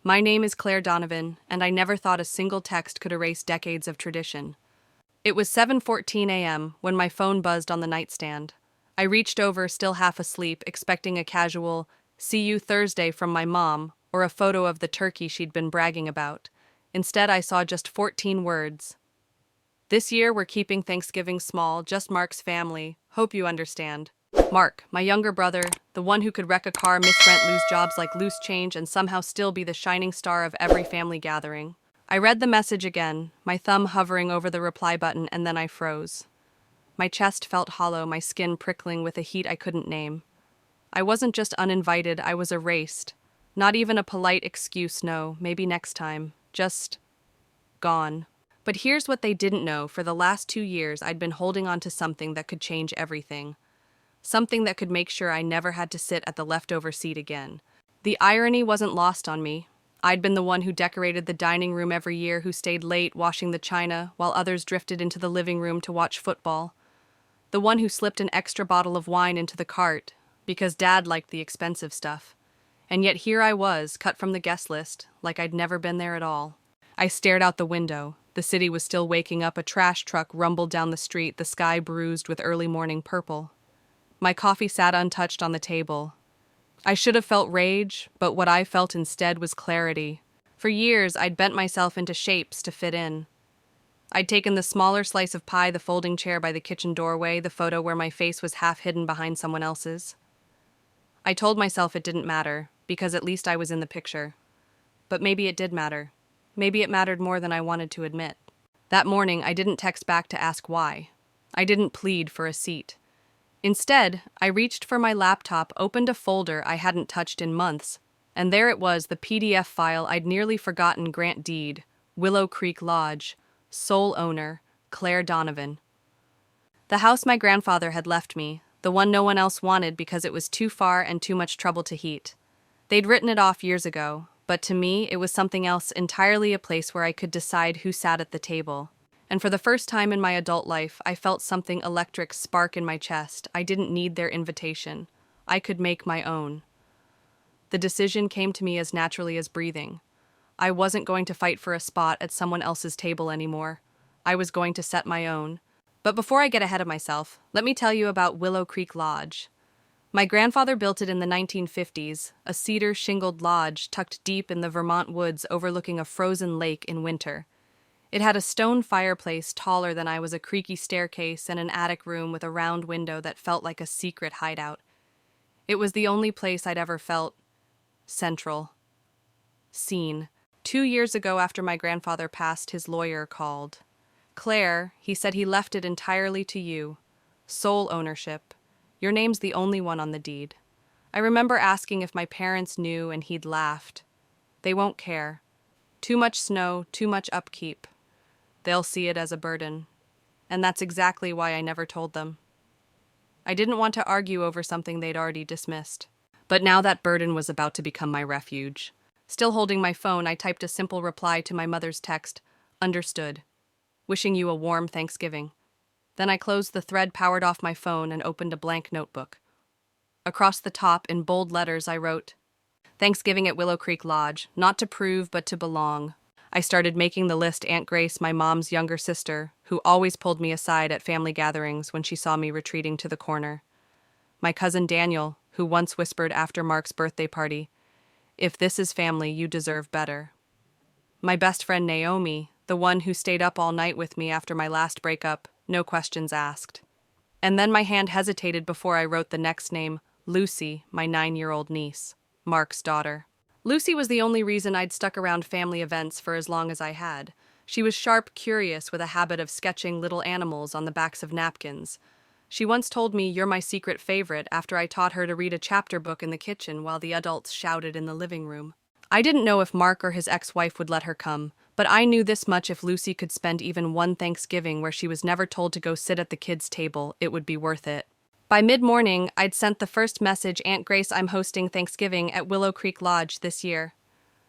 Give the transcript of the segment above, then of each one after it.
My name is Claire Donovan, and I never thought a single text could erase decades of tradition. It was 7:14 a.m. when my phone buzzed on the nightstand. I reached over, still half asleep, expecting a casual, "See you Thursday" from my mom, or a photo of the turkey she'd been bragging about. Instead, I saw just 14 words. "This year, we're keeping Thanksgiving small, just Mark's family. Hope you understand." Mark, my younger brother, the one who could wreck a car, miss rent, lose jobs like loose change, and somehow still be the shining star of every family gathering. I read the message again, my thumb hovering over the reply button, and then I froze. My chest felt hollow, my skin prickling with a heat I couldn't name. I wasn't just uninvited, I was erased. Not even a polite excuse, no, maybe next time. Just gone. But here's what they didn't know. For the last 2 years, I'd been holding on to something that could change everything. Something that could make sure I never had to sit at the leftover seat again. The irony wasn't lost on me. I'd been the one who decorated the dining room every year, who stayed late washing the china, while others drifted into the living room to watch football. The one who slipped an extra bottle of wine into the cart, because Dad liked the expensive stuff. And yet here I was, cut from the guest list, like I'd never been there at all. I stared out the window. The city was still waking up. A trash truck rumbled down the street, the sky bruised with early morning purple. My coffee sat untouched on the table. I should have felt rage, but what I felt instead was clarity. For years, I'd bent myself into shapes to fit in. I'd taken the smaller slice of pie, the folding chair by the kitchen doorway, the photo where my face was half hidden behind someone else's. I told myself it didn't matter, because at least I was in the picture. But maybe it did matter. Maybe it mattered more than I wanted to admit. That morning, I didn't text back to ask why. I didn't plead for a seat. Instead, I reached for my laptop, opened a folder I hadn't touched in months, and there it was, the PDF file I'd nearly forgotten. Grant deed, Willow Creek Lodge, sole owner, Claire Donovan. The house my grandfather had left me, the one no one else wanted because it was too far and too much trouble to heat. They'd written it off years ago, but to me it was something else entirely, a place where I could decide who sat at the table. And for the first time in my adult life, I felt something electric spark in my chest. I didn't need their invitation. I could make my own. The decision came to me as naturally as breathing. I wasn't going to fight for a spot at someone else's table anymore. I was going to set my own. But before I get ahead of myself, let me tell you about Willow Creek Lodge. My grandfather built it in the 1950s, a cedar shingled lodge tucked deep in the Vermont woods overlooking a frozen lake in winter. It had a stone fireplace taller than I was, a creaky staircase, and an attic room with a round window that felt like a secret hideout. It was the only place I'd ever felt central. Seen. 2 years ago, after my grandfather passed, his lawyer called. "Claire," he said, "he left it entirely to you. Sole ownership. Your name's the only one on the deed." I remember asking if my parents knew, and he'd laughed. "They won't care. Too much snow, too much upkeep. They'll see it as a burden." And that's exactly why I never told them. I didn't want to argue over something they'd already dismissed. But now that burden was about to become my refuge. Still holding my phone, I typed a simple reply to my mother's text, "Understood. Wishing you a warm Thanksgiving." Then I closed the thread, powered off my phone, and opened a blank notebook. Across the top, in bold letters, I wrote, "Thanksgiving at Willow Creek Lodge, not to prove, but to belong." I started making the list. Aunt Grace, my mom's younger sister, who always pulled me aside at family gatherings when she saw me retreating to the corner. My cousin Daniel, who once whispered after Mark's birthday party, "If this is family, you deserve better." My best friend Naomi, the one who stayed up all night with me after my last breakup, no questions asked. And then my hand hesitated before I wrote the next name, Lucy, my 9-year-old niece, Mark's daughter. Lucy was the only reason I'd stuck around family events for as long as I had. She was sharp, curious, with a habit of sketching little animals on the backs of napkins. She once told me, "You're my secret favorite," after I taught her to read a chapter book in the kitchen while the adults shouted in the living room. I didn't know if Mark or his ex-wife would let her come, but I knew this much: if Lucy could spend even one Thanksgiving where she was never told to go sit at the kids' table, it would be worth it. By mid-morning, I'd sent the first message, "Aunt Grace, I'm hosting Thanksgiving at Willow Creek Lodge this year.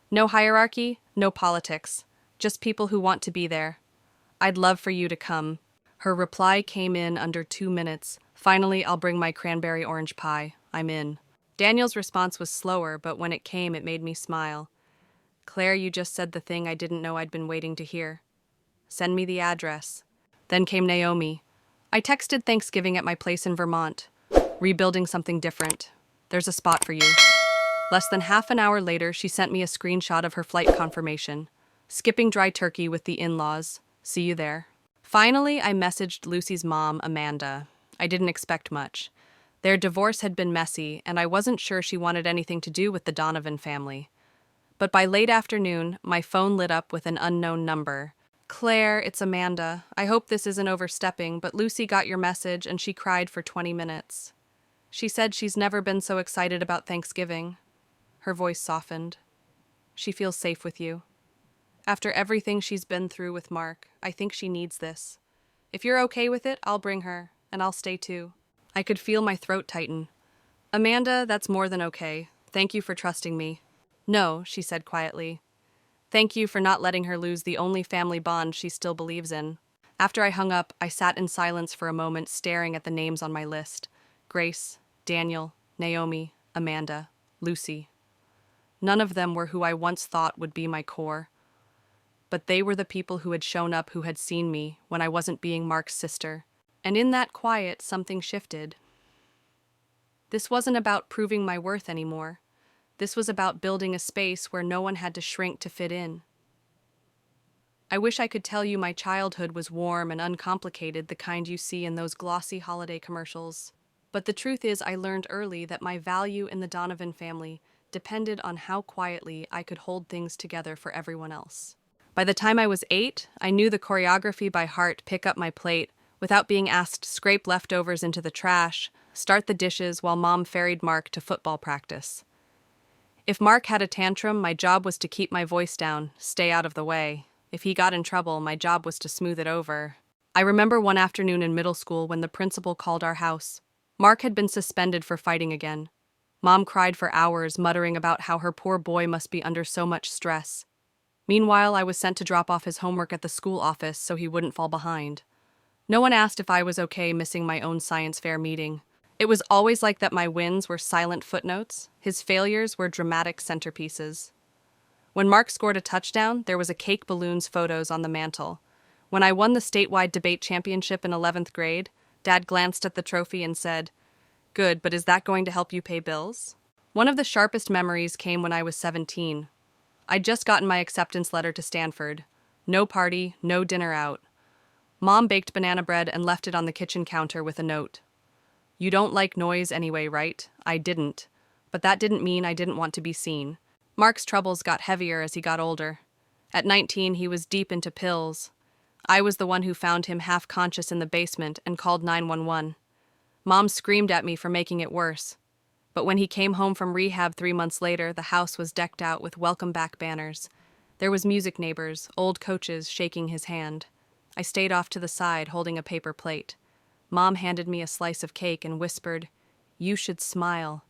No hierarchy, no politics, just people who want to be there. I'd love for you to come." Her reply came in under 2 minutes. "Finally, I'll bring my cranberry orange pie. I'm in." Daniel's response was slower, but when it came, it made me smile. Claire, you just said the thing I didn't know I'd been waiting to hear. Send me the address. Then came Naomi. I texted Thanksgiving at my place in Vermont. Rebuilding something different. There's a spot for you. Less than half an hour later, she sent me a screenshot of her flight confirmation. Skipping dry turkey with the in-laws. See you there. Finally, I messaged Lucy's mom, Amanda. I didn't expect much. Their divorce had been messy, and I wasn't sure she wanted anything to do with the Donovan family. But by late afternoon, my phone lit up with an unknown number. Claire, it's Amanda. I hope this isn't overstepping, but Lucy got your message and she cried for 20 minutes. She said she's never been so excited about Thanksgiving. Her voice softened. She feels safe with you. After everything she's been through with Mark, I think she needs this. If you're okay with it, I'll bring her, and I'll stay too. I could feel my throat tighten. Amanda, that's more than okay. Thank you for trusting me. No, she said quietly. Thank you for not letting her lose the only family bond she still believes in. After I hung up, I sat in silence for a moment, staring at the names on my list. Grace, Daniel, Naomi, Amanda, Lucy. None of them were who I once thought would be my core. But they were the people who had shown up, who had seen me when I wasn't being Mark's sister. And in that quiet, something shifted. This wasn't about proving my worth anymore. This was about building a space where no one had to shrink to fit in. I wish I could tell you my childhood was warm and uncomplicated, the kind you see in those glossy holiday commercials. But the truth is, I learned early that my value in the Donovan family depended on how quietly I could hold things together for everyone else. By the time I was 8, I knew the choreography by heart: pick up my plate, without being asked, scrape leftovers into the trash, start the dishes while Mom ferried Mark to football practice. If Mark had a tantrum, my job was to keep my voice down, stay out of the way. If he got in trouble, my job was to smooth it over. I remember one afternoon in middle school when the principal called our house. Mark had been suspended for fighting again. Mom cried for hours, muttering about how her poor boy must be under so much stress. Meanwhile, I was sent to drop off his homework at the school office so he wouldn't fall behind. No one asked if I was okay missing my own science fair meeting. It was always like that. My wins were silent footnotes. His failures were dramatic centerpieces. When Mark scored a touchdown, there was a cake balloons photos on the mantle. When I won the statewide debate championship in 11th grade, Dad glanced at the trophy and said, "Good, but is that going to help you pay bills?" One of the sharpest memories came when I was 17. I'd just gotten my acceptance letter to Stanford. No party, no dinner out. Mom baked banana bread and left it on the kitchen counter with a note. You don't like noise anyway, right? I didn't. But that didn't mean I didn't want to be seen. Mark's troubles got heavier as he got older. At 19, he was deep into pills. I was the one who found him half conscious in the basement and called 911. Mom screamed at me for making it worse. But when he came home from rehab 3 months later, the house was decked out with welcome back banners. There was music neighbors, old coaches shaking his hand. I stayed off to the side, holding a paper plate. Mom handed me a slice of cake and whispered, "You should smile.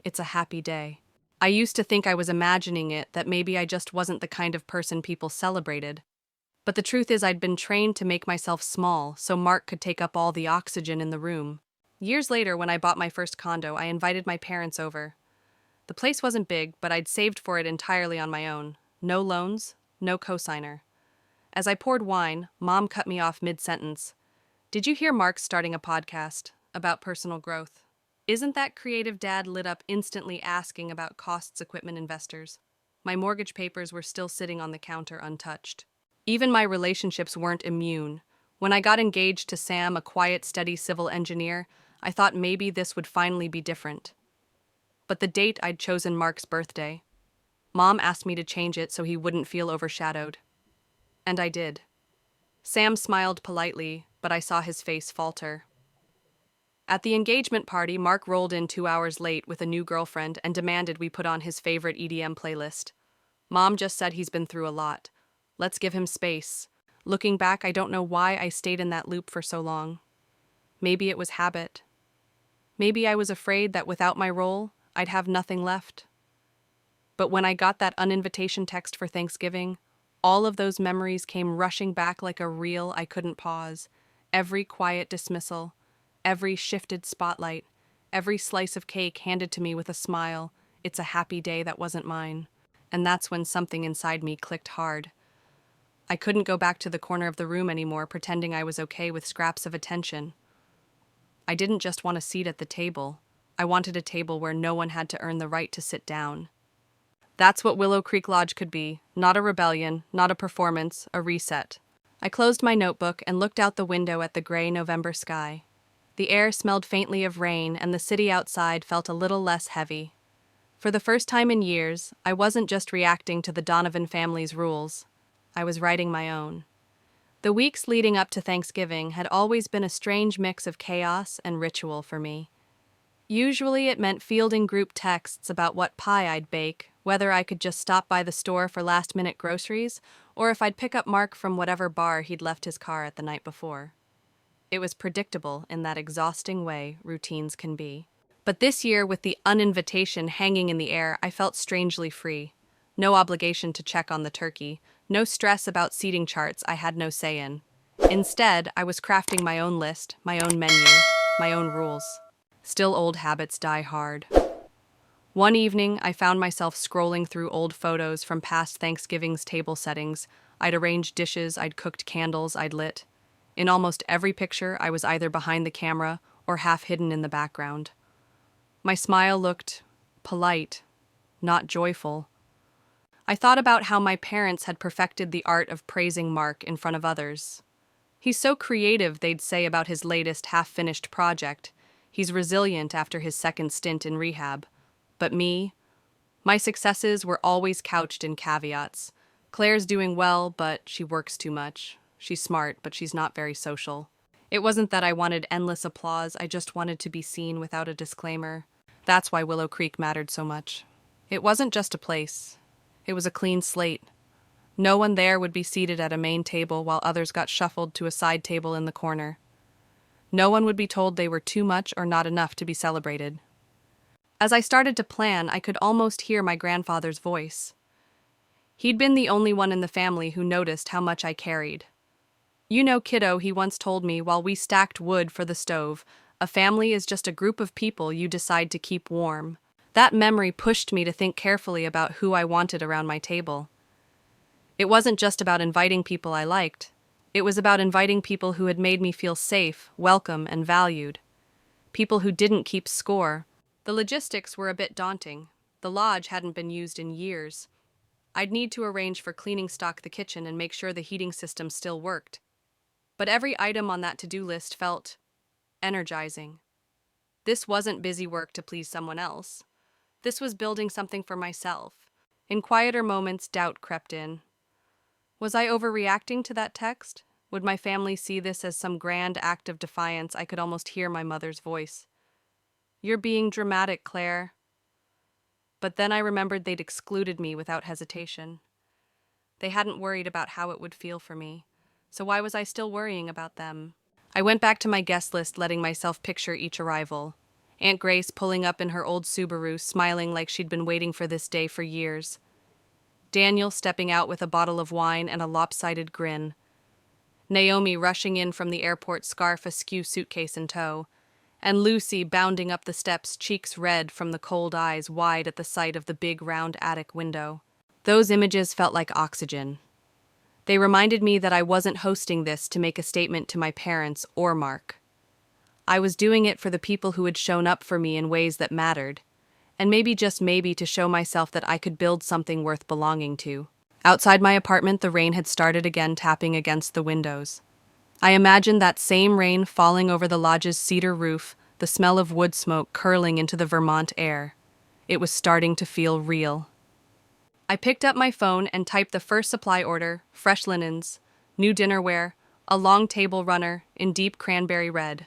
It's a happy day." I used to think I was imagining it, that maybe I just wasn't the kind of person people celebrated. But the truth is, I'd been trained to make myself small so Mark could take up all the oxygen in the room. Years later, when I bought my first condo, I invited my parents over. The place wasn't big, but I'd saved for it entirely on my own. No loans, no cosigner. As I poured wine, Mom cut me off mid-sentence. "Did you hear Mark's starting a podcast about personal growth?" "Isn't that creative?" Dad lit up instantly, asking about costs, equipment, investors. My mortgage papers were still sitting on the counter untouched. Even my relationships weren't immune. When I got engaged to Sam, a quiet, steady civil engineer, I thought maybe this would finally be different. But the date I'd chosen, Mark's birthday. Mom asked me to change it so he wouldn't feel overshadowed. And I did. Sam smiled politely, but I saw his face falter. At the engagement party, Mark rolled in 2 hours late with a new girlfriend and demanded we put on his favorite EDM playlist. Mom just said he's been through a lot. Let's give him space. Looking back, I don't know why I stayed in that loop for so long. Maybe it was habit. Maybe I was afraid that without my role, I'd have nothing left. But when I got that uninvitation text for Thanksgiving, all of those memories came rushing back like a reel I couldn't pause. Every quiet dismissal, every shifted spotlight, every slice of cake handed to me with a smile. It's a happy day that wasn't mine. and that's when something inside me clicked hard. I couldn't go back to the corner of the room anymore, pretending I was okay with scraps of attention. I didn't just want a seat at the table. I wanted a table where no one had to earn the right to sit down. That's what Willow Creek Lodge could be, not a rebellion, not a performance, a reset. I closed my notebook and looked out the window at the gray November sky. The air smelled faintly of rain, and the city outside felt a little less heavy. For the first time in years, I wasn't just reacting to the Donovan family's rules. I was writing my own. The weeks leading up to Thanksgiving had always been a strange mix of chaos and ritual for me. Usually it meant fielding group texts about what pie I'd bake, whether I could just stop by the store for last-minute groceries, or if I'd pick up Mark from whatever bar he'd left his car at the night before. It was predictable in that exhausting way routines can be. But this year, with the uninvitation hanging in the air, I felt strangely free. No obligation to check on the turkey, no stress about seating charts I had no say in. Instead, I was crafting my own list, my own menu, my own rules. Still, old habits die hard. One evening, I found myself scrolling through old photos from past Thanksgiving's table settings. I'd arranged dishes, I'd cooked candles, I'd lit. In almost every picture, I was either behind the camera or half hidden in the background. My smile looked polite, not joyful. I thought about how my parents had perfected the art of praising Mark in front of others. He's so creative, they'd say about his latest half-finished project. He's resilient after his second stint in rehab. But me? My successes were always couched in caveats. Claire's doing well, but she works too much. She's smart, but she's not very social. It wasn't that I wanted endless applause, I just wanted to be seen without a disclaimer. That's why Willow Creek mattered so much. It wasn't just a place. It was a clean slate. No one there would be seated at a main table while others got shuffled to a side table in the corner. No one would be told they were too much or not enough to be celebrated. As I started to plan, I could almost hear my grandfather's voice. He'd been the only one in the family who noticed how much I carried. "You know, kiddo," he once told me while we stacked wood for the stove, "a family is just a group of people you decide to keep warm." That memory pushed me to think carefully about who I wanted around my table. It wasn't just about inviting people I liked. It was about inviting people who had made me feel safe, welcome, and valued. People who didn't keep score. The logistics were a bit daunting. The lodge hadn't been used in years. I'd need to arrange for cleaning stock the kitchen and make sure the heating system still worked. But every item on that to-do list felt energizing. This wasn't busy work to please someone else. This was building something for myself. In quieter moments, doubt crept in. Was I overreacting to that text? Would my family see this as some grand act of defiance? I could almost hear my mother's voice. "You're being dramatic, Claire." But then I remembered they'd excluded me without hesitation. They hadn't worried about how it would feel for me, so why was I still worrying about them? I went back to my guest list, letting myself picture each arrival. Aunt Grace pulling up in her old Subaru, smiling like she'd been waiting for this day for years. Daniel stepping out with a bottle of wine and a lopsided grin. Naomi rushing in from the airport, scarf askew, suitcase in tow. And Lucy bounding up the steps, cheeks red from the cold eyes wide at the sight of the big round attic window. Those images felt like oxygen. They reminded me that I wasn't hosting this to make a statement to my parents or Mark. I was doing it for the people who had shown up for me in ways that mattered, and maybe just maybe to show myself that I could build something worth belonging to. Outside my apartment, the rain had started again, tapping against the windows. I imagined that same rain falling over the lodge's cedar roof, the smell of wood smoke curling into the Vermont air. It was starting to feel real. I picked up my phone and typed the first supply order: fresh linens, new dinnerware, a long table runner in deep cranberry red.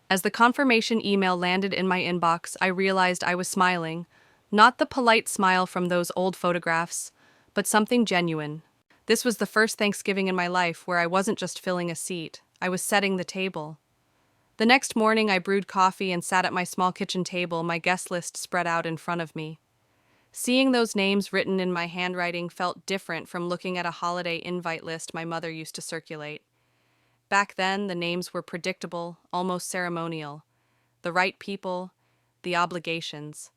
As the confirmation email landed in my inbox, I realized I was smiling, not the polite smile from those old photographs, but something genuine. This was the first Thanksgiving in my life where I wasn't just filling a seat, I was setting the table. The next morning, I brewed coffee and sat at my small kitchen table, my guest list spread out in front of me. Seeing those names written in my handwriting felt different from looking at a holiday invite list my mother used to circulate. Back then, the names were predictable, almost ceremonial. The right people, the obligations.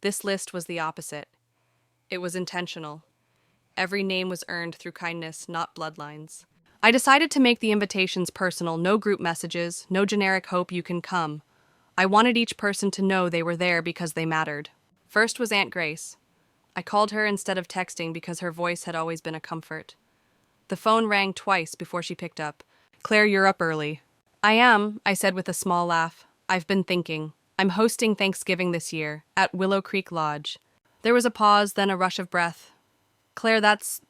This list was the opposite. It was intentional. Every name was earned through kindness, not bloodlines. I decided to make the invitations personal, no group messages, no generic hope you can come. I wanted each person to know they were there because they mattered. First was Aunt Grace. I called her instead of texting because her voice had always been a comfort. The phone rang twice before she picked up. "Claire, you're up early." "I am," I said with a small laugh. "I've been thinking. I'm hosting Thanksgiving this year, at Willow Creek Lodge." There was a pause, then a rush of breath. "Claire, that's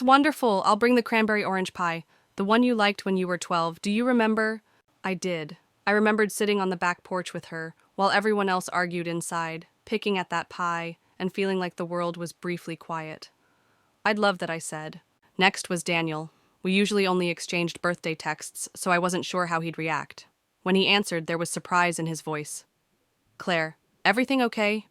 wonderful. I'll bring the cranberry orange pie. The one you liked when you were 12. Do you remember?" I did. I remembered sitting on the back porch with her, while everyone else argued inside, picking at that pie, and feeling like the world was briefly quiet. I'd love that, I said. Next was Daniel. We usually only exchanged birthday texts, so I wasn't sure how he'd react. When he answered, there was surprise in his voice. "Claire, everything okay?"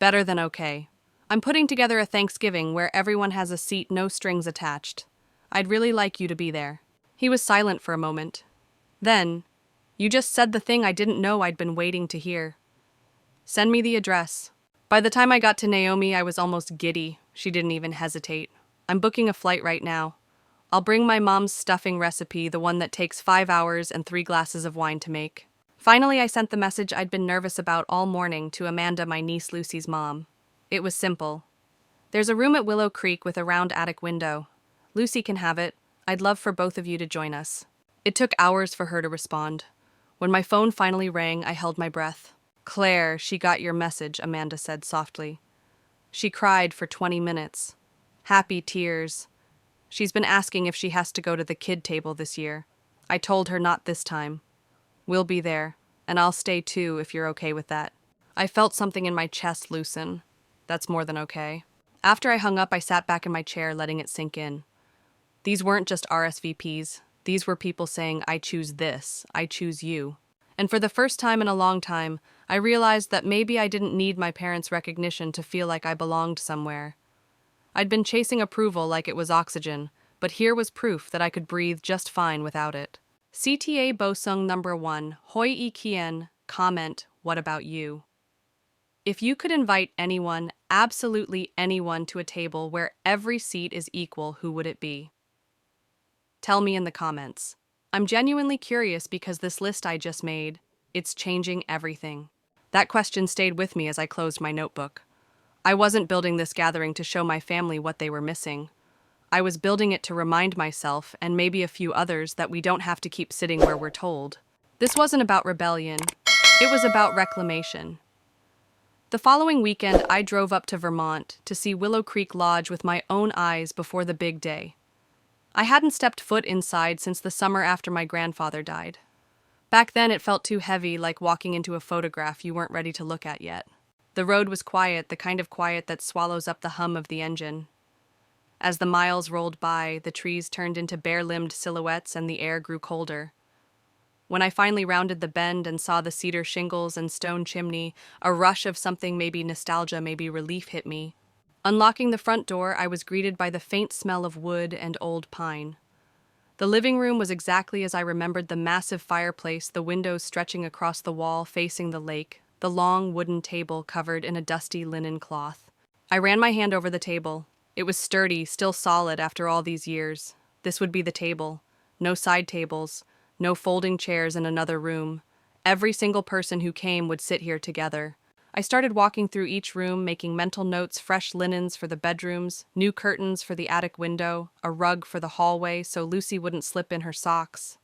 "Better than okay. I'm putting together a Thanksgiving where everyone has a seat, no strings attached. I'd really like you to be there." He was silent for a moment. Then, "You just said the thing I didn't know I'd been waiting to hear. Send me the address." By the time I got to Naomi, I was almost giddy. She didn't even hesitate. "I'm booking a flight right now. I'll bring my mom's stuffing recipe, the one that takes 5 hours and 3 glasses of wine to make." Finally, I sent the message I'd been nervous about all morning to Amanda, my niece Lucy's mom. It was simple. "There's a room at Willow Creek with a round attic window. Lucy can have it. I'd love for both of you to join us." It took hours for her to respond. When my phone finally rang, I held my breath. "Claire, she got your message," Amanda said softly. "She cried for 20 minutes. Happy tears. She's been asking if she has to go to the kid table this year. I told her not this time. We'll be there, and I'll stay too if you're okay with that." I felt something in my chest loosen. That's more than okay. After I hung up, I sat back in my chair, letting it sink in. These weren't just RSVPs. These were people saying, "I choose this. I choose you." And for the first time in a long time, I realized that maybe I didn't need my parents' recognition to feel like I belonged somewhere. I'd been chasing approval like it was oxygen, but here was proof that I could breathe just fine without it. CTA Bosung number 1, Hoi I Kien, comment, "What about you?" If you could invite anyone, absolutely anyone, to a table where every seat is equal, who would it be? Tell me in the comments. I'm genuinely curious because this list I just made, it's changing everything. That question stayed with me as I closed my notebook. I wasn't building this gathering to show my family what they were missing. I was building it to remind myself, and maybe a few others, that we don't have to keep sitting where we're told. This wasn't about rebellion. It was about reclamation. The following weekend, I drove up to Vermont to see Willow Creek Lodge with my own eyes before the big day. I hadn't stepped foot inside since the summer after my grandfather died. Back then, it felt too heavy, like walking into a photograph you weren't ready to look at yet. The road was quiet, the kind of quiet that swallows up the hum of the engine. As the miles rolled by, the trees turned into bare-limbed silhouettes and the air grew colder. When I finally rounded the bend and saw the cedar shingles and stone chimney, a rush of something, maybe nostalgia, maybe relief, hit me. Unlocking the front door, I was greeted by the faint smell of wood and old pine. The living room was exactly as I remembered: the massive fireplace, the windows stretching across the wall facing the lake, the long wooden table covered in a dusty linen cloth. I ran my hand over the table. It was sturdy, still solid after all these years. This would be the table. No side tables, no folding chairs in another room. Every single person who came would sit here together. I started walking through each room, making mental notes: fresh linens for the bedrooms, new curtains for the attic window, a rug for the hallway so Lucy wouldn't slip in her socks.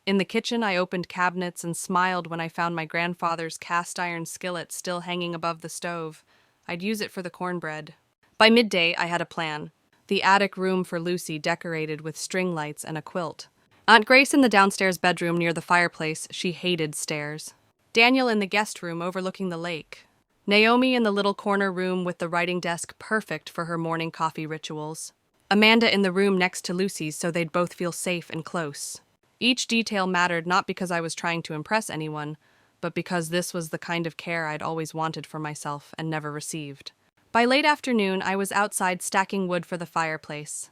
In the kitchen, I opened cabinets and smiled when I found my grandfather's cast iron skillet still hanging above the stove. I'd use it for the cornbread. By midday, I had a plan. The attic room for Lucy decorated with string lights and a quilt. Aunt Grace in the downstairs bedroom near the fireplace. She hated stairs. Daniel in the guest room overlooking the lake. Naomi in the little corner room with the writing desk, perfect for her morning coffee rituals. Amanda in the room next to Lucy's so they'd both feel safe and close. Each detail mattered, not because I was trying to impress anyone, but because this was the kind of care I'd always wanted for myself and never received. By late afternoon, I was outside stacking wood for the fireplace.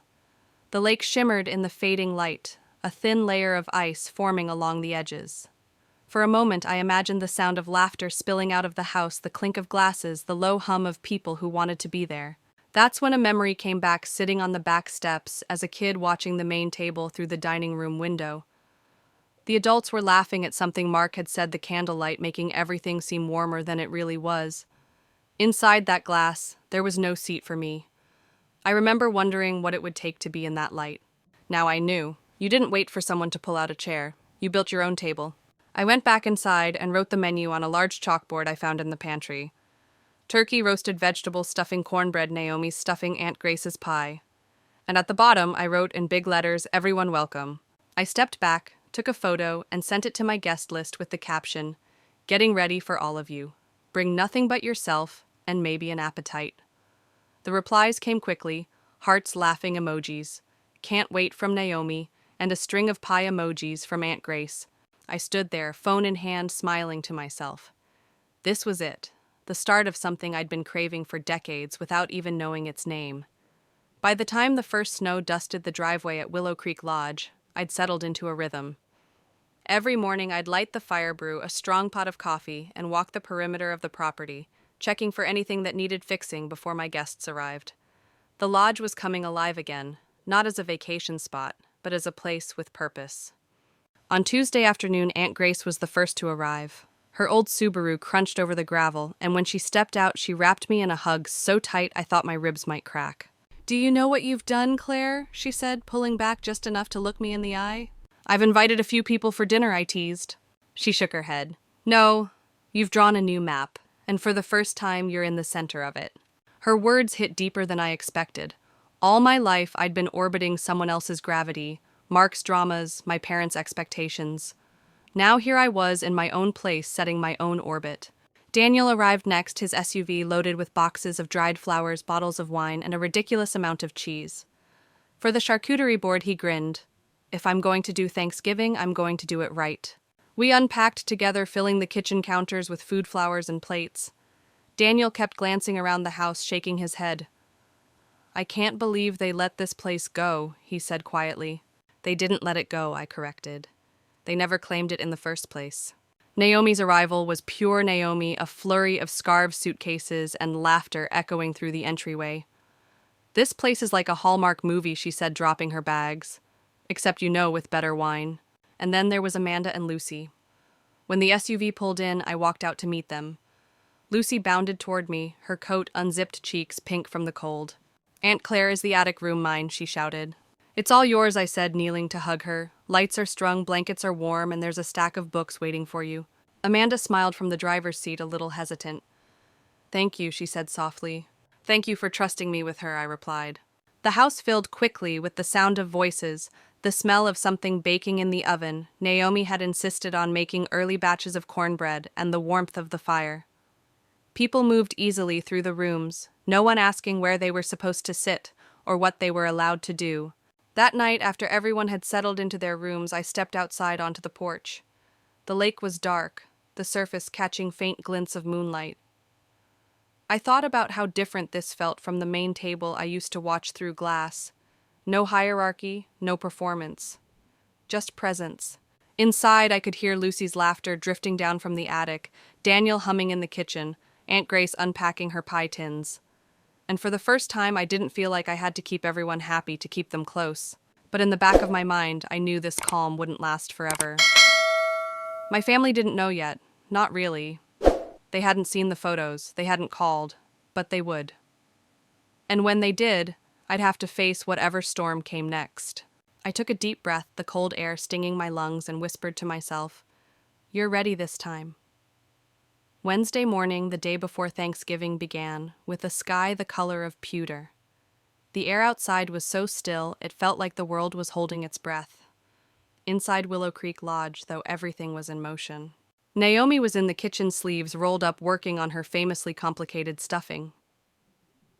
The lake shimmered in the fading light, a thin layer of ice forming along the edges. For a moment, I imagined the sound of laughter spilling out of the house, the clink of glasses, the low hum of people who wanted to be there. That's when a memory came back sitting on the back steps as a kid watching the main table through the dining room window. The adults were laughing at something Mark had said, the candlelight making everything seem warmer than it really was. Inside that glass, there was no seat for me. I remember wondering what it would take to be in that light. Now I knew. You didn't wait for someone to pull out a chair. You built your own table. I went back inside and wrote the menu on a large chalkboard I found in the pantry. Turkey, roasted vegetables, stuffing, cornbread, Naomi's stuffing, Aunt Grace's pie. And at the bottom, I wrote in big letters, "Everyone welcome." I stepped back, took a photo, and sent it to my guest list with the caption, "Getting ready for all of you. Bring nothing but yourself and maybe an appetite." The replies came quickly, hearts, laughing emojis, "Can't wait" from Naomi, and a string of pie emojis from Aunt Grace. I stood there, phone in hand, smiling to myself. This was it. The start of something I'd been craving for decades without even knowing its name. By the time the first snow dusted the driveway at Willow Creek Lodge, I'd settled into a rhythm. Every morning I'd light the fire, brew a strong pot of coffee, and walk the perimeter of the property, checking for anything that needed fixing before my guests arrived. The lodge was coming alive again, not as a vacation spot, but as a place with purpose. On Tuesday afternoon, Aunt Grace was the first to arrive. Her old Subaru crunched over the gravel, and when she stepped out, she wrapped me in a hug so tight I thought my ribs might crack. "Do you know what you've done, Claire?" she said, pulling back just enough to look me in the eye. "I've invited a few people for dinner," I teased. She shook her head. "No, you've drawn a new map, and for the first time you're in the center of it." Her words hit deeper than I expected. All my life I'd been orbiting someone else's gravity, Mark's dramas, my parents' expectations. Now here I was in my own place, setting my own orbit. Daniel arrived next, his SUV loaded with boxes of dried flowers, bottles of wine, and a ridiculous amount of cheese. For the charcuterie board, he grinned. "If I'm going to do Thanksgiving, I'm going to do it right." We unpacked together, filling the kitchen counters with food, flowers, and plates. Daniel kept glancing around the house, shaking his head. "I can't believe they let this place go," he said quietly. "They didn't let it go," I corrected. "They never claimed it in the first place." Naomi's arrival was pure Naomi, a flurry of scarves, suitcases, and laughter echoing through the entryway. "This place is like a Hallmark movie," she said, dropping her bags. "Except, with better wine." And then there was Amanda and Lucy. When the SUV pulled in, I walked out to meet them. Lucy bounded toward me, her coat unzipped, cheeks pink from the cold. "Aunt Claire, is the attic room mine?" she shouted. "It's all yours," I said, kneeling to hug her. "Lights are strung, blankets are warm, and there's a stack of books waiting for you." Amanda smiled from the driver's seat, a little hesitant. "Thank you," she said softly. "Thank you for trusting me with her," I replied. The house filled quickly with the sound of voices, the smell of something baking in the oven. Naomi had insisted on making early batches of cornbread, and the warmth of the fire. People moved easily through the rooms, no one asking where they were supposed to sit or what they were allowed to do. That night, after everyone had settled into their rooms, I stepped outside onto the porch. The lake was dark, the surface catching faint glints of moonlight. I thought about how different this felt from the main table I used to watch through glass. No hierarchy, no performance. Just presence. Inside, I could hear Lucy's laughter drifting down from the attic, Daniel humming in the kitchen, Aunt Grace unpacking her pie tins. And for the first time, I didn't feel like I had to keep everyone happy to keep them close. But in the back of my mind, I knew this calm wouldn't last forever. My family didn't know yet. Not really. They hadn't seen the photos, they hadn't called, but they would. And when they did, I'd have to face whatever storm came next. I took a deep breath, the cold air stinging my lungs, and whispered to myself, "You're ready this time." Wednesday morning, the day before Thanksgiving, began, with a sky the color of pewter. The air outside was so still, it felt like the world was holding its breath. Inside Willow Creek Lodge, though, everything was in motion. Naomi was in the kitchen, sleeves rolled up, working on her famously complicated stuffing.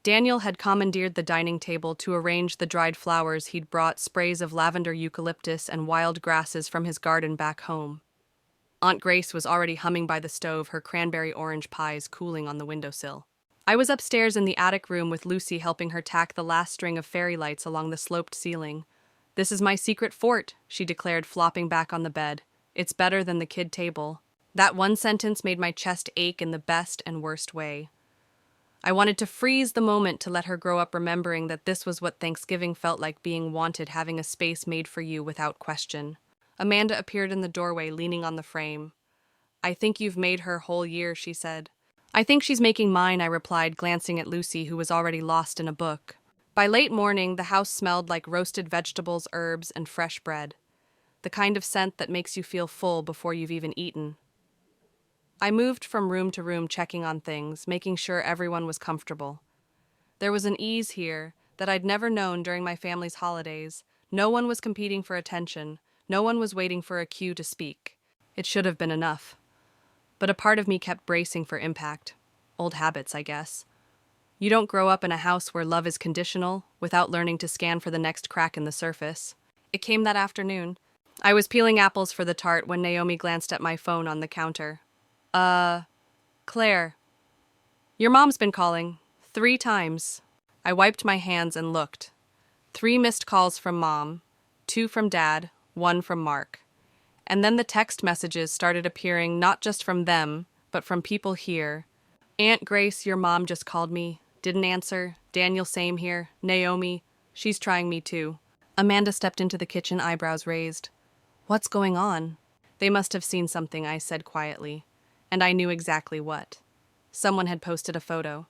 Daniel had commandeered the dining table to arrange the dried flowers he'd brought, sprays of lavender, eucalyptus, and wild grasses from his garden back home. Aunt Grace was already humming by the stove, her cranberry orange pies cooling on the windowsill. I was upstairs in the attic room with Lucy, helping her tack the last string of fairy lights along the sloped ceiling. "This is my secret fort," she declared, flopping back on the bed. "It's better than the kid table." That one sentence made my chest ache in the best and worst way. I wanted to freeze the moment to let her grow up remembering that this was what Thanksgiving felt like, being wanted, having a space made for you without question. Amanda appeared in the doorway, leaning on the frame. "I think you've made her whole year," she said. "I think she's making mine," I replied, glancing at Lucy, who was already lost in a book. By late morning, the house smelled like roasted vegetables, herbs, and fresh bread. The kind of scent that makes you feel full before you've even eaten. I moved from room to room, checking on things, making sure everyone was comfortable. There was an ease here that I'd never known during my family's holidays. No one was competing for attention. No one was waiting for a cue to speak. It should have been enough. But a part of me kept bracing for impact. Old habits, I guess. You don't grow up in a house where love is conditional without learning to scan for the next crack in the surface. It came that afternoon. I was peeling apples for the tart when Naomi glanced at my phone on the counter. Claire. Your mom's been calling. 3 times. I wiped my hands and looked. 3 missed calls from Mom, 2 from Dad, 1 from Mark. And then the text messages started appearing, not just from them, but from people here. "Aunt Grace, your mom just called me. Didn't answer. Daniel, same here. Naomi, she's trying me too." Amanda stepped into the kitchen, eyebrows raised. "What's going on?" "They must have seen something," I said quietly. And I knew exactly what. Someone had posted a photo.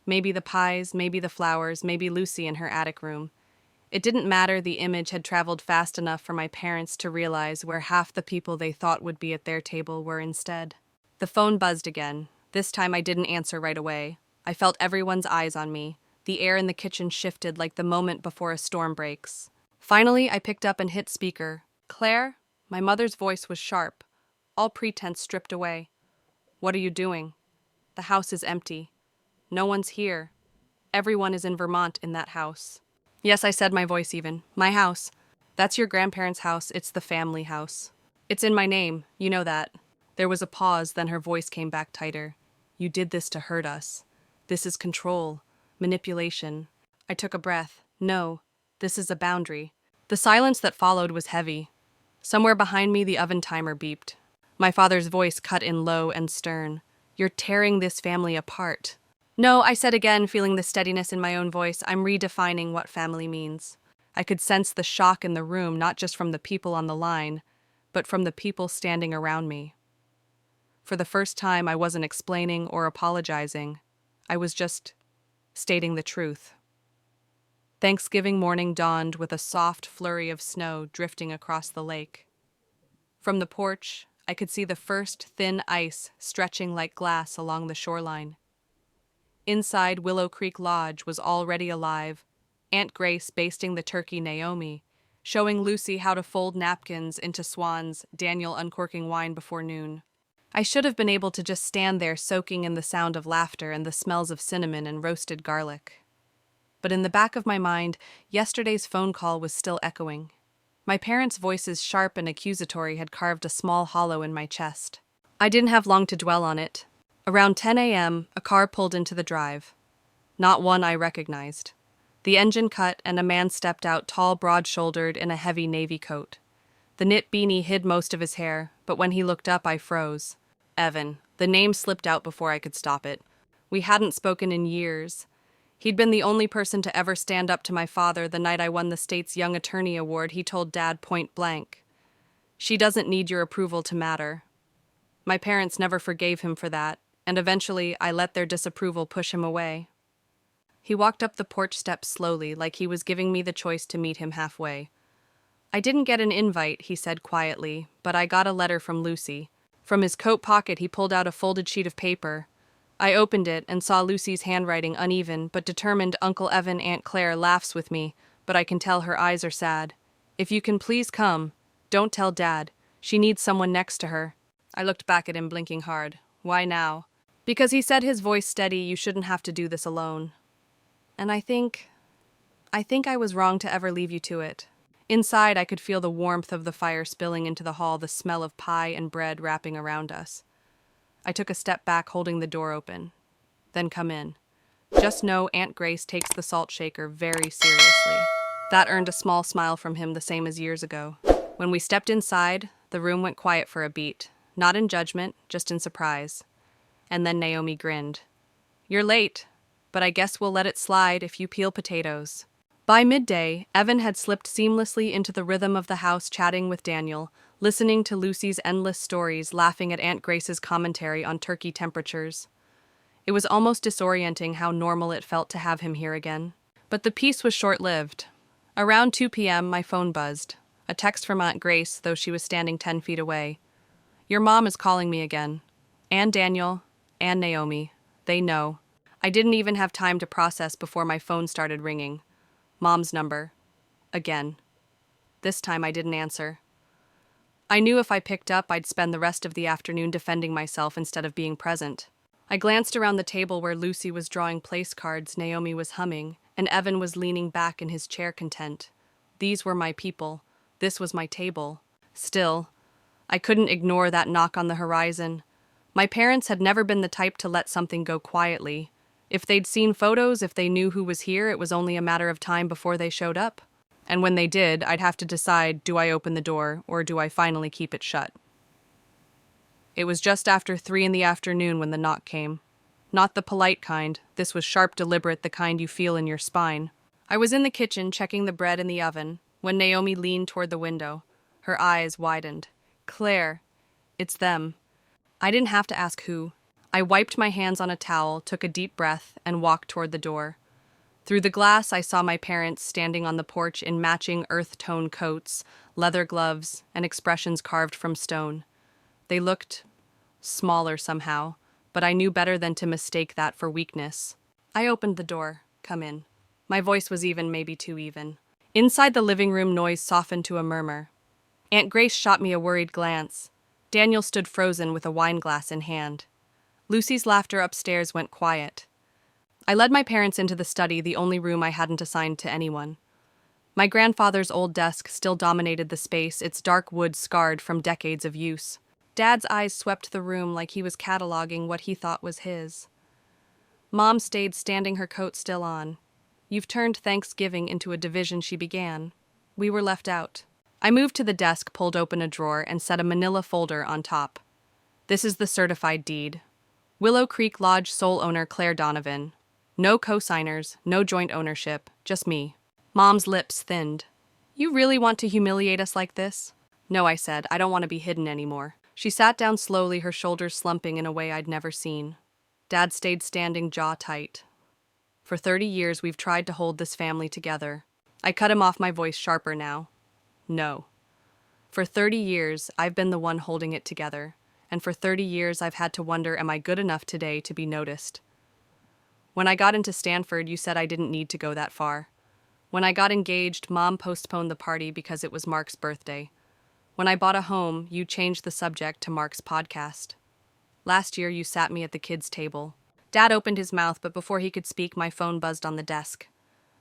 Maybe the pies, maybe the flowers, maybe Lucy in her attic room. It didn't matter, the image had traveled fast enough for my parents to realize where half the people they thought would be at their table were instead. The phone buzzed again. This time I didn't answer right away. I felt everyone's eyes on me. The air in the kitchen shifted like the moment before a storm breaks. Finally, I picked up and hit speaker. "Claire?" My mother's voice was sharp, all pretense stripped away. "What are you doing?" "The house is empty. No one's here. Everyone is in Vermont in that house." "Yes," I said, my voice even. "My house. That's your grandparents' house. It's the family house. It's in my name. You know that." There was a pause, then her voice came back tighter. "You did this to hurt us. This is control. Manipulation." I took a breath. "No. This is a boundary." The silence that followed was heavy. Somewhere behind me, the oven timer beeped. My father's voice cut in low and stern. "You're tearing this family apart." "No," I said again, feeling the steadiness in my own voice. "I'm redefining what family means." I could sense the shock in the room, not just from the people on the line, but from the people standing around me. For the first time, I wasn't explaining or apologizing. I was just stating the truth. Thanksgiving morning dawned with a soft flurry of snow drifting across the lake. From the porch, I could see the first thin ice stretching like glass along the shoreline. Inside Willow Creek Lodge was already alive, Aunt Grace basting the turkey, Naomi, showing Lucy how to fold napkins into swans, Daniel uncorking wine before noon. I should have been able to just stand there soaking in the sound of laughter and the smells of cinnamon and roasted garlic. But in the back of my mind, yesterday's phone call was still echoing. My parents' voices, sharp and accusatory, had carved a small hollow in my chest. I didn't have long to dwell on it. Around 10 a.m., a car pulled into the drive. Not one I recognized. The engine cut and a man stepped out, tall, broad-shouldered, in a heavy navy coat. The knit beanie hid most of his hair, but when he looked up, I froze. Evan. The name slipped out before I could stop it. We hadn't spoken in years. He'd been the only person to ever stand up to my father the night I won the state's Young Attorney Award. He told Dad point blank, "She doesn't need your approval to matter." My parents never forgave him for that, and eventually I let their disapproval push him away. He walked up the porch steps slowly, like he was giving me the choice to meet him halfway. "I didn't get an invite," he said quietly, "but I got a letter from Lucy." From his coat pocket he pulled out a folded sheet of paper. I opened it and saw Lucy's handwriting, uneven but determined. "Uncle Evan, Aunt Claire laughs with me, but I can tell her eyes are sad. If you can please come. Don't tell Dad. She needs someone next to her." I looked back at him, blinking hard. "Why now?" "Because," he said, his voice steady, "you shouldn't have to do this alone." And I think I was wrong to ever leave you to it. Inside, I could feel the warmth of the fire spilling into the hall, the smell of pie and bread wrapping around us. I took a step back, holding the door open. "Then come in. Just know Aunt Grace takes the salt shaker very seriously." That earned a small smile from him, the same as years ago. When we stepped inside, the room went quiet for a beat. Not in judgment, just in surprise. And then Naomi grinned. "You're late." but I guess we'll let it slide if you peel potatoes. By midday, Evan had slipped seamlessly into the rhythm of the house, chatting with Daniel, listening to Lucy's endless stories, laughing at Aunt Grace's commentary on turkey temperatures. It was almost disorienting how normal it felt to have him here again. But the peace was short-lived. Around 2 p.m., my phone buzzed. A text from Aunt Grace, though she was standing 10 feet away. "Your mom is calling me again. And Daniel, and Naomi. They know." I didn't even have time to process before my phone started ringing. Mom's number. Again. This time I didn't answer. I knew if I picked up, I'd spend the rest of the afternoon defending myself instead of being present. I glanced around the table where Lucy was drawing place cards, Naomi was humming, and Evan was leaning back in his chair content. These were my people. This was my table. Still, I couldn't ignore that knock on the horizon. My parents had never been the type to let something go quietly. If they'd seen photos, if they knew who was here, it was only a matter of time before they showed up. And when they did, I'd have to decide, do I open the door, or do I finally keep it shut? It was just after 3 in the afternoon when the knock came. Not the polite kind. This was sharp, deliberate, the kind you feel in your spine. I was in the kitchen checking the bread in the oven when Naomi leaned toward the window. Her eyes widened. "Claire, it's them." I didn't have to ask who. I wiped my hands on a towel, took a deep breath, and walked toward the door. Through the glass, I saw my parents standing on the porch in matching earth-tone coats, leather gloves, and expressions carved from stone. They looked smaller somehow, but I knew better than to mistake that for weakness. I opened the door. "Come in." My voice was even, maybe too even. Inside the living room, noise softened to a murmur. Aunt Grace shot me a worried glance. Daniel stood frozen with a wineglass in hand. Lucy's laughter upstairs went quiet. I led my parents into the study, the only room I hadn't assigned to anyone. My grandfather's old desk still dominated the space, its dark wood scarred from decades of use. Dad's eyes swept the room like he was cataloging what he thought was his. Mom stayed standing, her coat still on. You've turned Thanksgiving into a division, she began. We were left out. I moved to the desk, pulled open a drawer, and set a manila folder on top. This is the certified deed. Willow Creek Lodge sole owner Claire Donovan. No co-signers, no joint ownership, just me. Mom's lips thinned. You really want to humiliate us like this? No, I said, I don't want to be hidden anymore. She sat down slowly, her shoulders slumping in a way I'd never seen. Dad stayed standing, jaw tight. For 30 years, we've tried to hold this family together. I cut him off, my voice sharper now. No. For 30 years, I've been the one holding it together. And for 30 years, I've had to wonder, am I good enough today to be noticed? When I got into Stanford, you said I didn't need to go that far. When I got engaged, Mom postponed the party because it was Mark's birthday. When I bought a home, you changed the subject to Mark's podcast. Last year, you sat me at the kids' table. Dad opened his mouth, but before he could speak, my phone buzzed on the desk.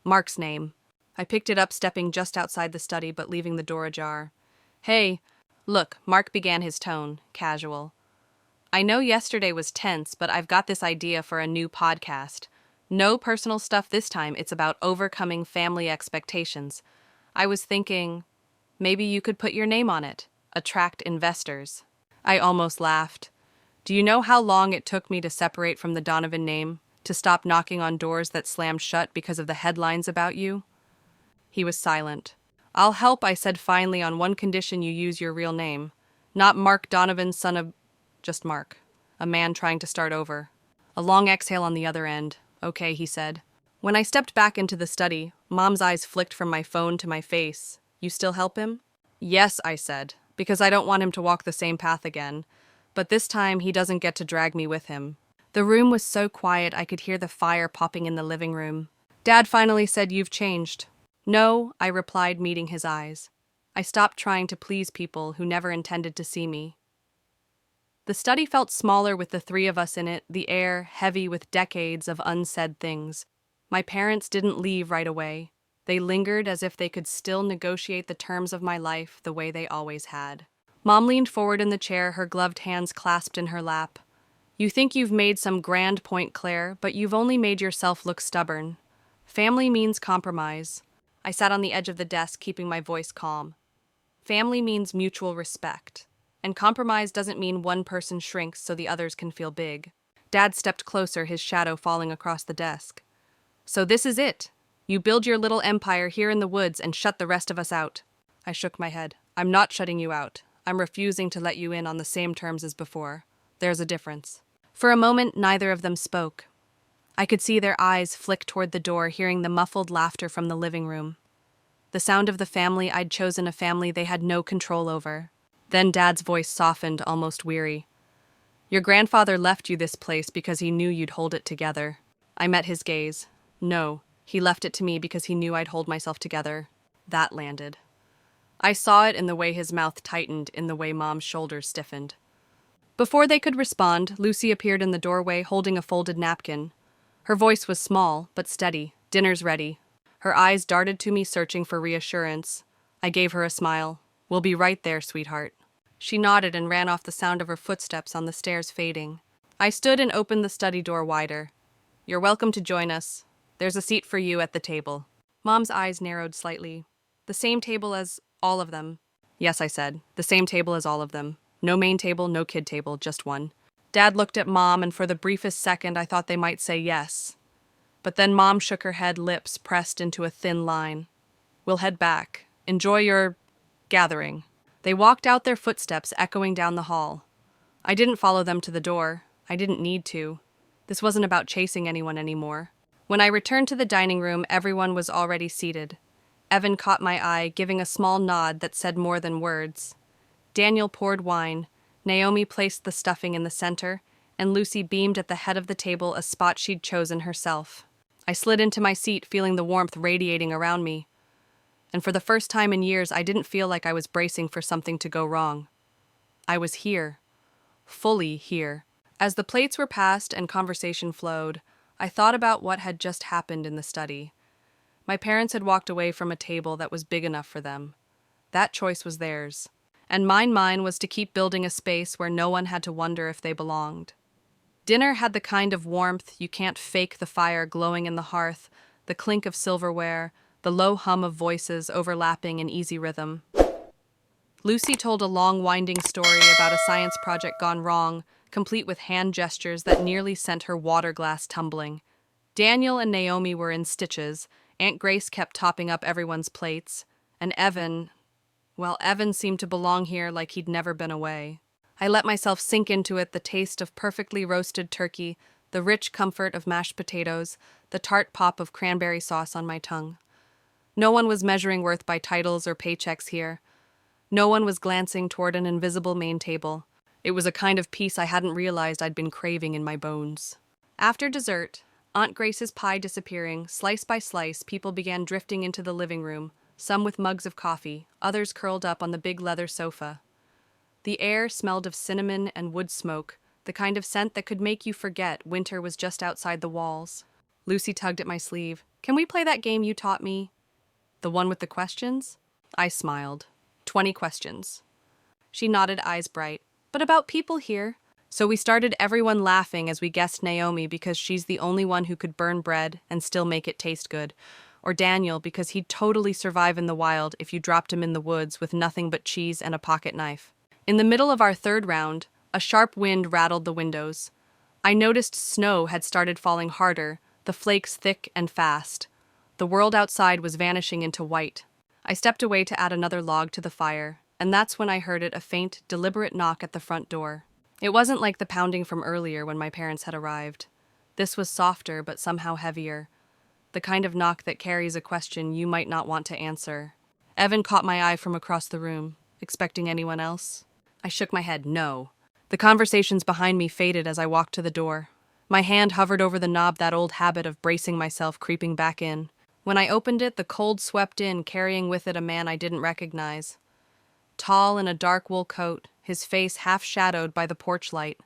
Mark's name. I picked it up, stepping just outside the study, but leaving the door ajar. Hey, look, Mark began, his tone casual. I know yesterday was tense, but I've got this idea for a new podcast. No personal stuff this time, it's about overcoming family expectations. I was thinking, maybe you could put your name on it. Attract investors. I almost laughed. Do you know how long it took me to separate from the Donovan name? To stop knocking on doors that slammed shut because of the headlines about you? He was silent. I'll help, I said finally, on one condition: you use your real name. Not Mark Donovan, son of... Just Mark. A man trying to start over. A long exhale on the other end. Okay, he said. When I stepped back into the study, Mom's eyes flicked from my phone to my face. You still help him? Yes, I said, because I don't want him to walk the same path again. But this time, he doesn't get to drag me with him. The room was so quiet I could hear the fire popping in the living room. Dad finally said, you've changed. No, I replied, meeting his eyes. I stopped trying to please people who never intended to see me. The study felt smaller with the 3 of us in it, the air heavy with decades of unsaid things. My parents didn't leave right away. They lingered as if they could still negotiate the terms of my life the way they always had. Mom leaned forward in the chair, her gloved hands clasped in her lap. You think you've made some grand point, Claire, but you've only made yourself look stubborn. Family means compromise. I sat on the edge of the desk, keeping my voice calm. Family means mutual respect. And compromise doesn't mean one person shrinks so the others can feel big. Dad stepped closer, his shadow falling across the desk. So this is it. You build your little empire here in the woods and shut the rest of us out. I shook my head. I'm not shutting you out. I'm refusing to let you in on the same terms as before. There's a difference. For a moment, neither of them spoke. I could see their eyes flick toward the door, hearing the muffled laughter from the living room. The sound of the family I'd chosen, a family they had no control over. Then Dad's voice softened, almost weary. Your grandfather left you this place because he knew you'd hold it together. I met his gaze. No, he left it to me because he knew I'd hold myself together. That landed. I saw it in the way his mouth tightened, in the way Mom's shoulders stiffened. Before they could respond, Lucy appeared in the doorway holding a folded napkin. Her voice was small, but steady. Dinner's ready. Her eyes darted to me, searching for reassurance. I gave her a smile. We'll be right there, sweetheart. She nodded and ran off, the sound of her footsteps on the stairs fading. I stood and opened the study door wider. You're welcome to join us. There's a seat for you at the table. Mom's eyes narrowed slightly. The same table as all of them. Yes, I said. The same table as all of them. No main table, no kid table, just one. Dad looked at Mom, and for the briefest second I thought they might say yes. But then Mom shook her head, lips pressed into a thin line. We'll head back. Enjoy your gathering. They walked out, their footsteps echoing down the hall. I didn't follow them to the door. I didn't need to. This wasn't about chasing anyone anymore. When I returned to the dining room, everyone was already seated. Evan caught my eye, giving a small nod that said more than words. Daniel poured wine. Naomi placed the stuffing in the center, and Lucy beamed at the head of the table, a spot she'd chosen herself. I slid into my seat, feeling the warmth radiating around me. And for the first time in years, I didn't feel like I was bracing for something to go wrong. I was here. Fully here. As the plates were passed and conversation flowed, I thought about what had just happened in the study. My parents had walked away from a table that was big enough for them. That choice was theirs. And mine was to keep building a space where no one had to wonder if they belonged. Dinner had the kind of warmth you can't fake, the fire glowing in the hearth, the clink of silverware, the low hum of voices overlapping in easy rhythm. Lucy told a long, winding story about a science project gone wrong, complete with hand gestures that nearly sent her water glass tumbling. Daniel and Naomi were in stitches. Aunt Grace kept topping up everyone's plates. And Evan seemed to belong here like he'd never been away. I let myself sink into it, the taste of perfectly roasted turkey, the rich comfort of mashed potatoes, the tart pop of cranberry sauce on my tongue. No one was measuring worth by titles or paychecks here. No one was glancing toward an invisible main table. It was a kind of peace I hadn't realized I'd been craving in my bones. After dessert, Aunt Grace's pie disappearing, slice by slice, people began drifting into the living room, some with mugs of coffee, others curled up on the big leather sofa. The air smelled of cinnamon and wood smoke, the kind of scent that could make you forget winter was just outside the walls. Lucy tugged at my sleeve. Can we play that game you taught me? The one with the questions? I smiled. 20 questions. She nodded, eyes bright. But about people here. So we started, everyone laughing as we guessed Naomi because she's the only one who could burn bread and still make it taste good. Or Daniel because he'd totally survive in the wild if you dropped him in the woods with nothing but cheese and a pocket knife. In the middle of our third round, a sharp wind rattled the windows. I noticed snow had started falling harder, the flakes thick and fast. The world outside was vanishing into white. I stepped away to add another log to the fire, and that's when I heard it, a faint, deliberate knock at the front door. It wasn't like the pounding from earlier when my parents had arrived. This was softer but somehow heavier. The kind of knock that carries a question you might not want to answer. Evan caught my eye from across the room. Expecting anyone else? I shook my head, no. The conversations behind me faded as I walked to the door. My hand hovered over the knob, that old habit of bracing myself creeping back in. When I opened it, the cold swept in, carrying with it a man I didn't recognize. Tall in a dark wool coat, his face half shadowed by the porch light.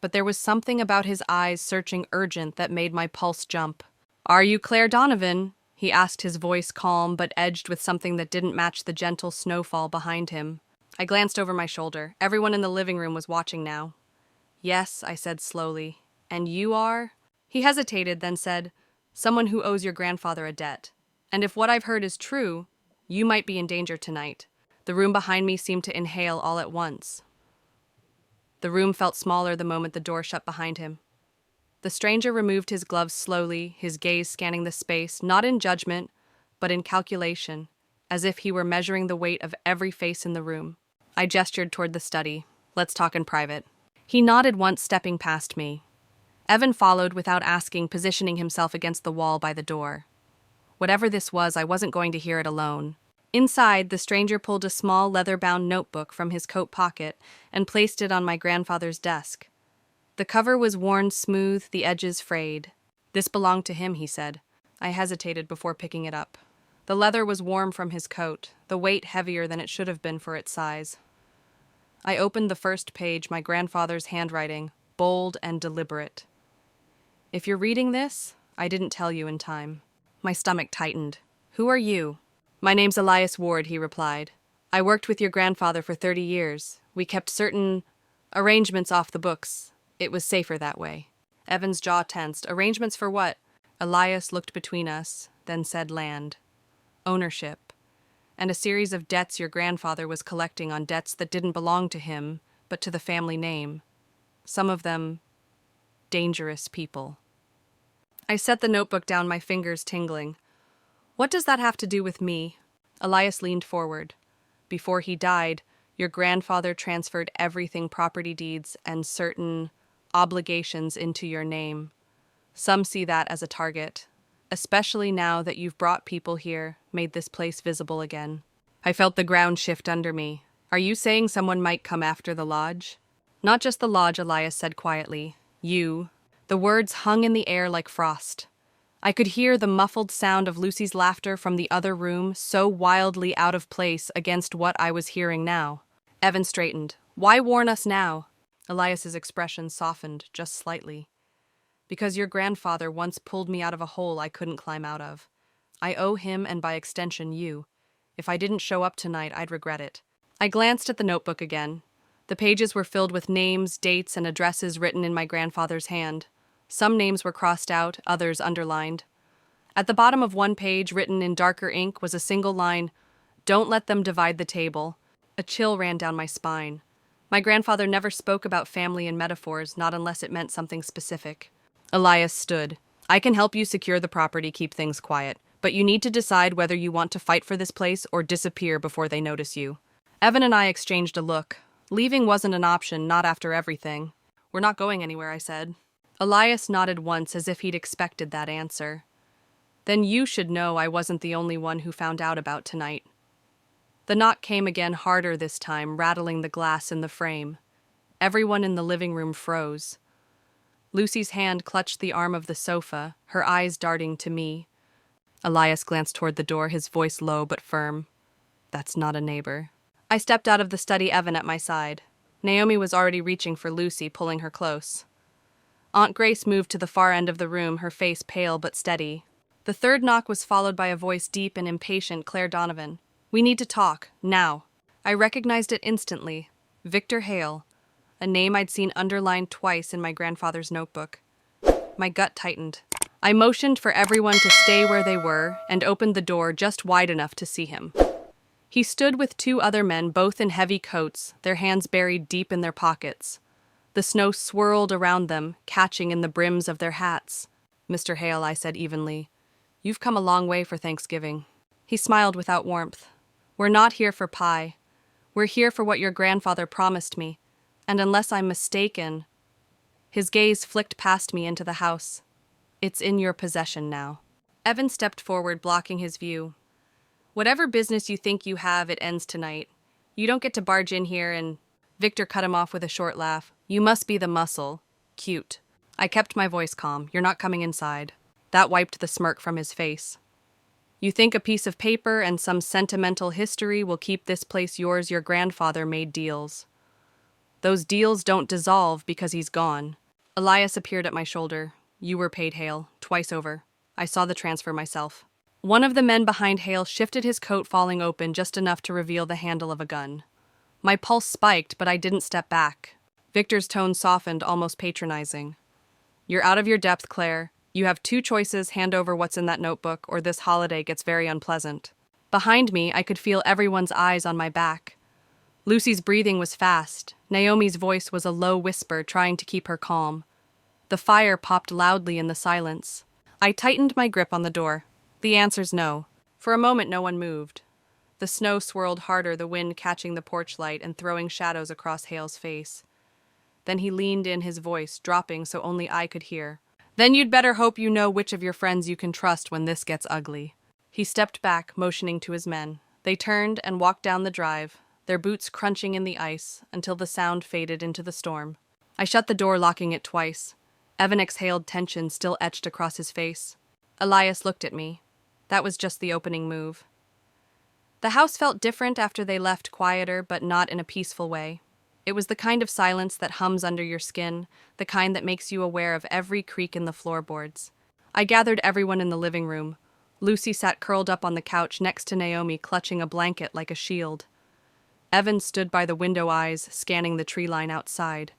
But there was something about his eyes, searching, urgent, that made my pulse jump. "Are you Claire Donovan?" he asked, his voice calm but edged with something that didn't match the gentle snowfall behind him. I glanced over my shoulder. Everyone in the living room was watching now. "Yes," I said slowly. "And you are?" He hesitated, then said, "Someone who owes your grandfather a debt. And if what I've heard is true, you might be in danger tonight." The room behind me seemed to inhale all at once. The room felt smaller the moment the door shut behind him. The stranger removed his gloves slowly, his gaze scanning the space, not in judgment, but in calculation, as if he were measuring the weight of every face in the room. I gestured toward the study. Let's talk in private. He nodded once, stepping past me. Evan followed without asking, positioning himself against the wall by the door. Whatever this was, I wasn't going to hear it alone. Inside, the stranger pulled a small leather-bound notebook from his coat pocket and placed it on my grandfather's desk. The cover was worn smooth, the edges frayed. This belonged to him, he said. I hesitated before picking it up. The leather was warm from his coat, the weight heavier than it should have been for its size. I opened the first page, my grandfather's handwriting, bold and deliberate. If you're reading this, I didn't tell you in time. My stomach tightened. Who are you? My name's Elias Ward, he replied. I worked with your grandfather for 30 years. We kept certain arrangements off the books. It was safer that way. Evan's jaw tensed. Arrangements for what? Elias looked between us, then said land. Ownership. And a series of debts your grandfather was collecting on debts that didn't belong to him, but to the family name. Some of them dangerous people. I set the notebook down, my fingers tingling. What does that have to do with me? Elias leaned forward. Before he died, your grandfather transferred everything, property deeds and certain obligations, into your name. Some see that as a target, especially now that you've brought people here, made this place visible again. I felt the ground shift under me. Are you saying someone might come after the lodge? Not just the lodge, Elias said quietly. You. The words hung in the air like frost. I could hear the muffled sound of Lucy's laughter from the other room, so wildly out of place against what I was hearing now. Evan straightened. Why warn us now? Elias's expression softened just slightly. Because your grandfather once pulled me out of a hole I couldn't climb out of. I owe him and by extension you. If I didn't show up tonight, I'd regret it. I glanced at the notebook again. The pages were filled with names, dates, and addresses written in my grandfather's hand. Some names were crossed out, others underlined. At the bottom of one page, written in darker ink, was a single line, "Don't let them divide the table." A chill ran down my spine. My grandfather never spoke about family in metaphors, not unless it meant something specific. Elias stood. I can help you secure the property, keep things quiet, but you need to decide whether you want to fight for this place or disappear before they notice you. Evan and I exchanged a look. Leaving wasn't an option, not after everything. We're not going anywhere, I said. Elias nodded once as if he'd expected that answer. Then you should know I wasn't the only one who found out about tonight. The knock came again, harder this time, rattling the glass in the frame. Everyone in the living room froze. Lucy's hand clutched the arm of the sofa, her eyes darting to me. Elias glanced toward the door, his voice low but firm. That's not a neighbor. I stepped out of the study, Evan at my side. Naomi was already reaching for Lucy, pulling her close. Aunt Grace moved to the far end of the room, her face pale but steady. The third knock was followed by a voice deep and impatient, Claire Donovan. We need to talk, now. I recognized it instantly. Victor Hale, a name I'd seen underlined twice in my grandfather's notebook. My gut tightened. I motioned for everyone to stay where they were and opened the door just wide enough to see him. He stood with two other men, both in heavy coats, their hands buried deep in their pockets. The snow swirled around them, catching in the brims of their hats. Mr. Hale, I said evenly, you've come a long way for Thanksgiving. He smiled without warmth. We're not here for pie. We're here for what your grandfather promised me, and unless I'm mistaken... His gaze flicked past me into the house. It's in your possession now. Evan stepped forward, blocking his view. Whatever business you think you have, it ends tonight. You don't get to barge in here and... Victor cut him off with a short laugh. You must be the muscle. Cute. I kept my voice calm. You're not coming inside. That wiped the smirk from his face. You think a piece of paper and some sentimental history will keep this place yours? Your grandfather made deals. Those deals don't dissolve because he's gone. Elias appeared at my shoulder. You were paid, Hale, twice over. I saw the transfer myself. One of the men behind Hale shifted his coat, falling open just enough to reveal the handle of a gun. My pulse spiked, but I didn't step back. Victor's tone softened, almost patronizing. You're out of your depth, Claire. You have two choices: hand over what's in that notebook, or this holiday gets very unpleasant. Behind me, I could feel everyone's eyes on my back. Lucy's breathing was fast. Naomi's voice was a low whisper, trying to keep her calm. The fire popped loudly in the silence. I tightened my grip on the door. The answer's no. For a moment, no one moved. The snow swirled harder, the wind catching the porch light and throwing shadows across Hale's face. Then he leaned in, his voice dropping so only I could hear. Then you'd better hope you know which of your friends you can trust when this gets ugly. He stepped back, motioning to his men. They turned and walked down the drive, their boots crunching in the ice until the sound faded into the storm. I shut the door, locking it twice. Evan exhaled, tension still etched across his face. Elias looked at me. That was just the opening move. The house felt different after they left, quieter, but not in a peaceful way. It was the kind of silence that hums under your skin, the kind that makes you aware of every creak in the floorboards. I gathered everyone in the living room. Lucy sat curled up on the couch next to Naomi, clutching a blanket like a shield. Evan stood by the window, eyes scanning the tree line outside.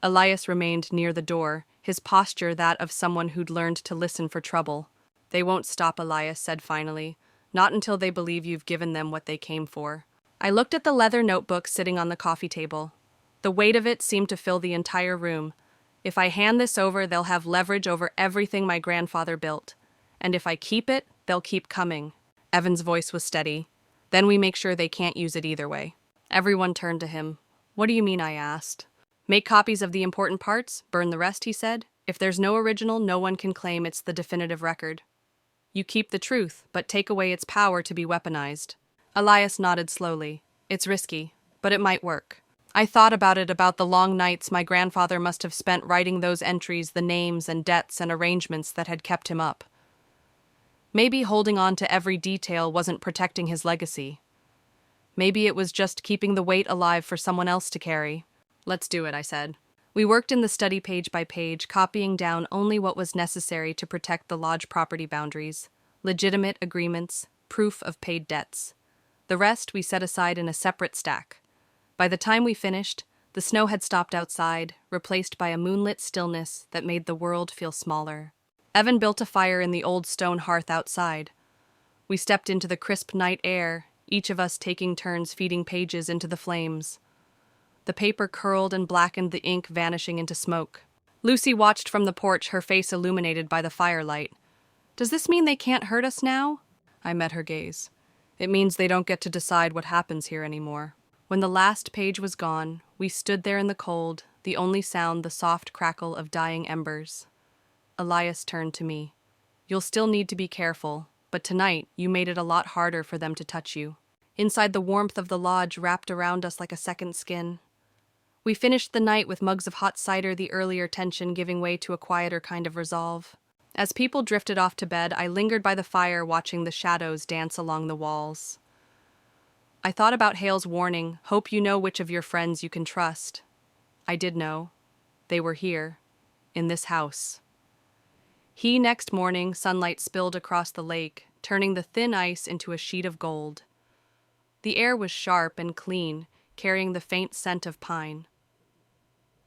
Elias remained near the door, his posture that of someone who'd learned to listen for trouble. They won't stop, Elias said finally. Not until they believe you've given them what they came for. I looked at the leather notebook sitting on the coffee table. The weight of it seemed to fill the entire room. If I hand this over, they'll have leverage over everything my grandfather built. And if I keep it, they'll keep coming. Evan's voice was steady. Then we make sure they can't use it either way. Everyone turned to him. What do you mean? I asked. Make copies of the important parts, burn the rest, he said. If there's no original, no one can claim it's the definitive record. You keep the truth, but take away its power to be weaponized. Elias nodded slowly. It's risky, but it might work. I thought about the long nights my grandfather must have spent writing those entries, the names and debts and arrangements that had kept him up. Maybe holding on to every detail wasn't protecting his legacy. Maybe it was just keeping the weight alive for someone else to carry. Let's do it, I said. We worked in the study page by page, copying down only what was necessary to protect the lodge property boundaries, legitimate agreements, proof of paid debts. The rest we set aside in a separate stack. By the time we finished, the snow had stopped outside, replaced by a moonlit stillness that made the world feel smaller. Evan built a fire in the old stone hearth outside. We stepped into the crisp night air, each of us taking turns feeding pages into the flames. The paper curled and blackened, the ink vanishing into smoke. Lucy watched from the porch, her face illuminated by the firelight. Does this mean they can't hurt us now? I met her gaze. It means they don't get to decide what happens here anymore. When the last page was gone, we stood there in the cold, the only sound the soft crackle of dying embers. Elias turned to me. You'll still need to be careful, but tonight you made it a lot harder for them to touch you. Inside, the warmth of the lodge wrapped around us like a second skin. We finished the night with mugs of hot cider, the earlier tension giving way to a quieter kind of resolve. As people drifted off to bed, I lingered by the fire, watching the shadows dance along the walls. I thought about Hale's warning, hope you know which of your friends you can trust. I did know. They were here, in this house. Next morning, sunlight spilled across the lake, turning the thin ice into a sheet of gold. The air was sharp and clean, carrying the faint scent of pine.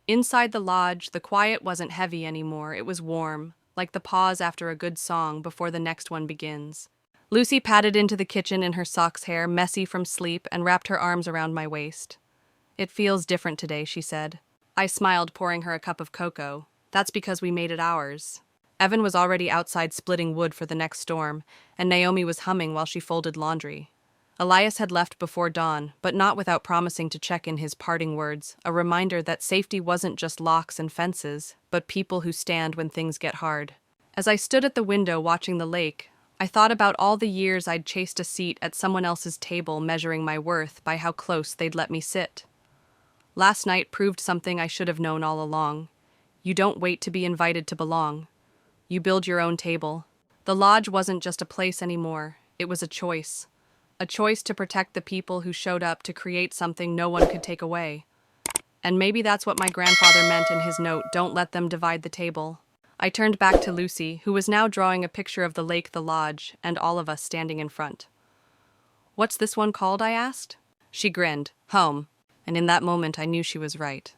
Inside the lodge, the quiet wasn't heavy anymore, it was warm, like the pause after a good song before the next one begins. Lucy padded into the kitchen in her socks hair, messy from sleep, and wrapped her arms around my waist. It feels different today, she said. I smiled, pouring her a cup of cocoa. That's because we made it ours. Evan was already outside splitting wood for the next storm, and Naomi was humming while she folded laundry. Elias had left before dawn, but not without promising to check in his parting words, a reminder that safety wasn't just locks and fences, but people who stand when things get hard. As I stood at the window watching the lake, I thought about all the years I'd chased a seat at someone else's table, measuring my worth by how close they'd let me sit. Last night proved something I should have known all along. You don't wait to be invited to belong. You build your own table. The lodge wasn't just a place anymore, it was a choice. A choice to protect the people who showed up to create something no one could take away. And maybe that's what my grandfather meant in his note, don't let them divide the table. I turned back to Lucy, who was now drawing a picture of the lake, the lodge, and all of us standing in front. What's this one called? I asked. She grinned. Home. And in that moment I knew she was right.